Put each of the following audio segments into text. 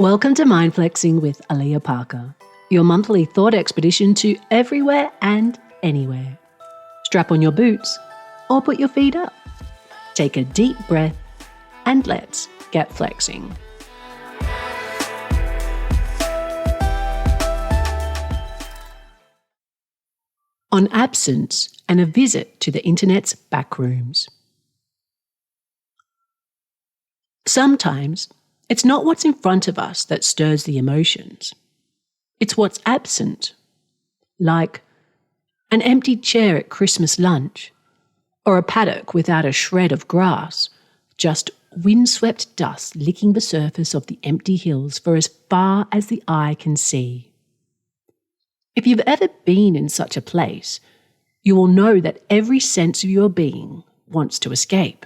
Welcome to Mind Flexing with Alia Parker, your monthly thought expedition to everywhere and anywhere. Strap on your boots or put your feet up. Take a deep breath and let's get flexing. On absence and a visit to the internet's backrooms. Sometimes it's not what's in front of us that stirs the emotions. It's what's absent, like an empty chair at Christmas lunch, or a paddock without a shred of grass, just windswept dust licking the surface of the empty hills for as far as the eye can see. If you've ever been in such a place, you will know that every sense of your being wants to escape.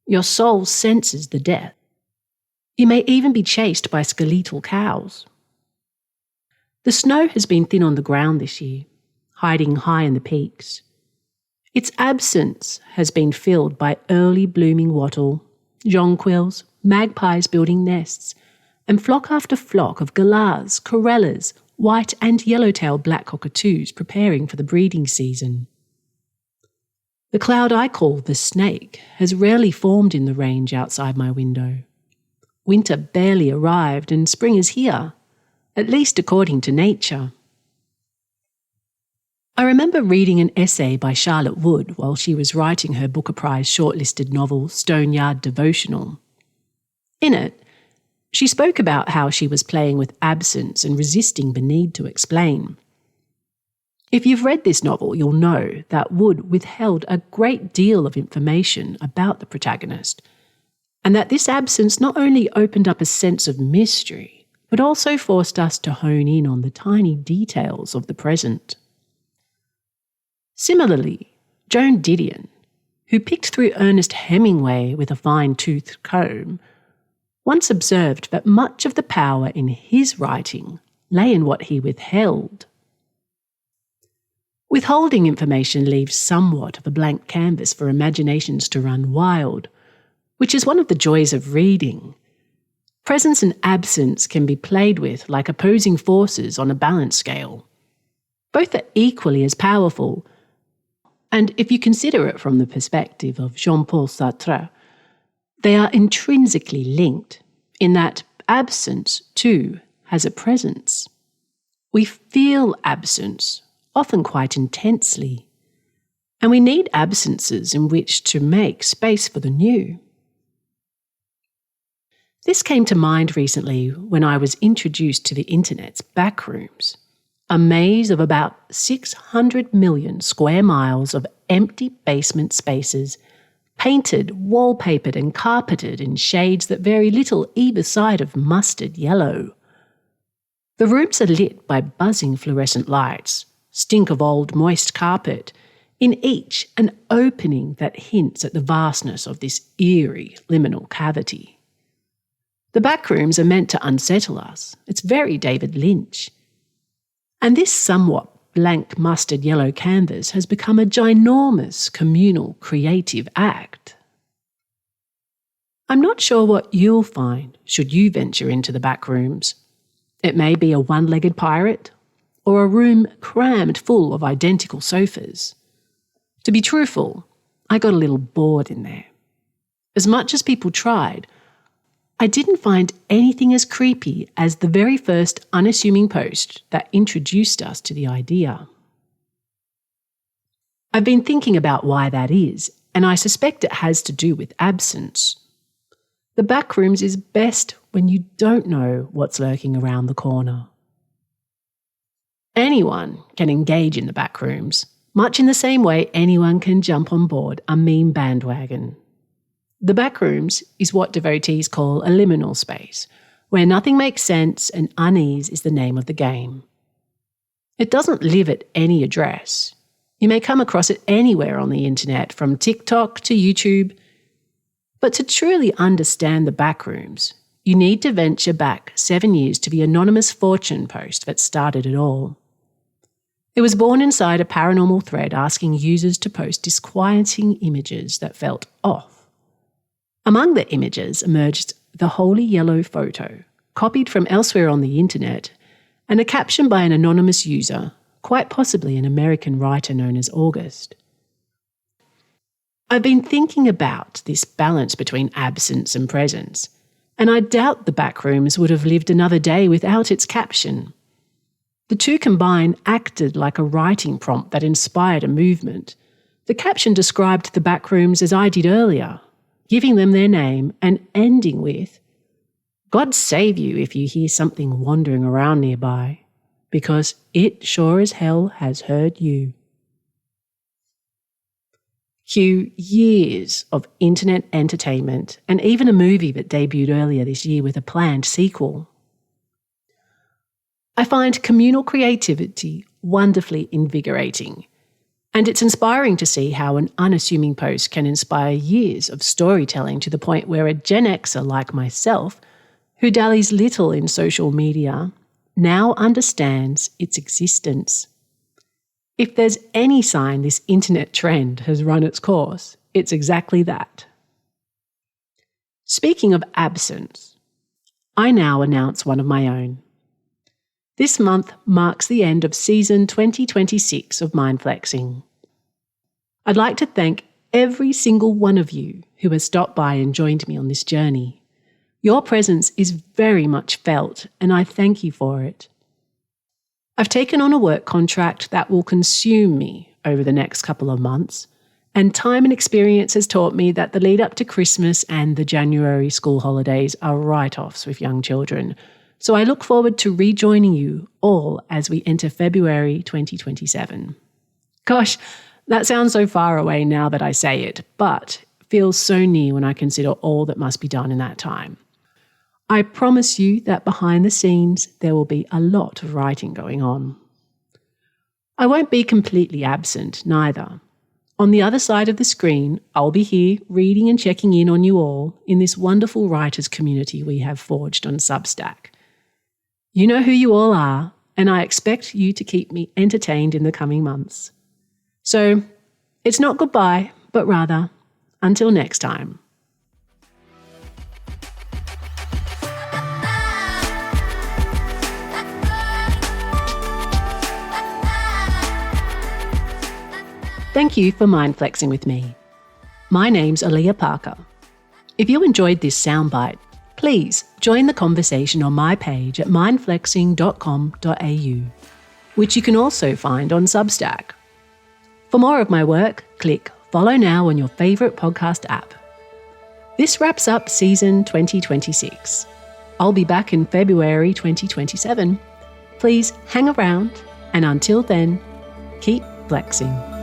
Your soul senses the death. You may even be chased by skeletal cows. The snow has been thin on the ground this year, hiding high in the peaks. Its absence has been filled by early blooming wattle, jonquils, magpies building nests, and flock after flock of galahs, corellas, white and yellow-tailed black cockatoos preparing for the breeding season. The cloud I call the snake has rarely formed in the range outside my window. Winter barely arrived and spring is here, at least according to nature. I remember reading an essay by Charlotte Wood while she was writing her Booker Prize shortlisted novel Stoneyard Devotional. In it, she spoke about how she was playing with absence and resisting the need to explain. If you've read this novel, you'll know that Wood withheld a great deal of information about the protagonist, and that this absence not only opened up a sense of mystery, but also forced us to hone in on the tiny details of the present. Similarly, Joan Didion, who picked through Ernest Hemingway with a fine-toothed comb, once observed that much of the power in his writing lay in what he withheld. Withholding information leaves somewhat of a blank canvas for imaginations to run wild, which is one of the joys of reading. Presence and absence can be played with like opposing forces on a balance scale. Both are equally as powerful, and if you consider it from the perspective of Jean-Paul Sartre, they are intrinsically linked in that absence, too, has a presence. We feel absence, often quite intensely, and we need absences in which to make space for the new. This came to mind recently when I was introduced to the internet's backrooms, a maze of about 600 million square miles of empty basement spaces, painted, wallpapered and carpeted in shades that vary little either side of mustard yellow. The rooms are lit by buzzing fluorescent lights, stink of old moist carpet, in each an opening that hints at the vastness of this eerie liminal cavity. The backrooms are meant to unsettle us. It's very David Lynch. And this somewhat blank mustard yellow canvas has become a ginormous communal creative act. I'm not sure what you'll find should you venture into the backrooms. It may be a one-legged pirate or a room crammed full of identical sofas. To be truthful, I got a little bored in there. As much as people tried, I didn't find anything as creepy as the very first unassuming post that introduced us to the idea. I've been thinking about why that is, and I suspect it has to do with absence. The backrooms is best when you don't know what's lurking around the corner. Anyone can engage in the backrooms, much in the same way anyone can jump on board a meme bandwagon. The backrooms is what devotees call a liminal space, where nothing makes sense and unease is the name of the game. It doesn't live at any address. You may come across it anywhere on the internet, from TikTok to YouTube. But to truly understand the backrooms, you need to venture back 7 years to the anonymous fortune post that started it all. It was born inside a paranormal thread asking users to post disquieting images that felt off. Among the images emerged the holy yellow photo copied from elsewhere on the internet, and a caption by an anonymous user, quite possibly an American writer known as August. I've been thinking about this balance between absence and presence, and I doubt the Backrooms would have lived another day without its caption. The two combined acted like a writing prompt that inspired a movement. The caption described the Backrooms as I did earlier, giving them their name and ending with, "God save you if you hear something wandering around nearby, because it sure as hell has heard you." Cue years of internet entertainment and even a movie that debuted earlier this year with a planned sequel. I find communal creativity wonderfully invigorating, and it's inspiring to see how an unassuming post can inspire years of storytelling to the point where a Gen Xer like myself, who dallies little in social media, now understands its existence. If there's any sign this internet trend has run its course, it's exactly that. Speaking of absence, I now announce one of my own. This month marks the end of season 2026 of Mind Flexing. I'd like to thank every single one of you who has stopped by and joined me on this journey. Your presence is very much felt, and I thank you for it. I've taken on a work contract that will consume me over the next couple of months, and time and experience has taught me that the lead up to Christmas and the January school holidays are write-offs with young children, so I look forward to rejoining you all as we enter February 2027. Gosh, that sounds so far away now that I say it, but feels so near when I consider all that must be done in that time. I promise you that behind the scenes there will be a lot of writing going on. I won't be completely absent, neither. On the other side of the screen, I'll be here reading and checking in on you all in this wonderful writers community we have forged on Substack. You know who you all are, and I expect you to keep me entertained in the coming months. So, it's not goodbye, but rather, until next time. Thank you for mind flexing with me. My name's Alia Parker. If you enjoyed this soundbite, please join the conversation on my page at mindflexing.com.au, which you can also find on Substack. For more of my work, click follow now on your favourite podcast app. This wraps up season 2026. I'll be back in February 2027. Please hang around, and until then, keep flexing.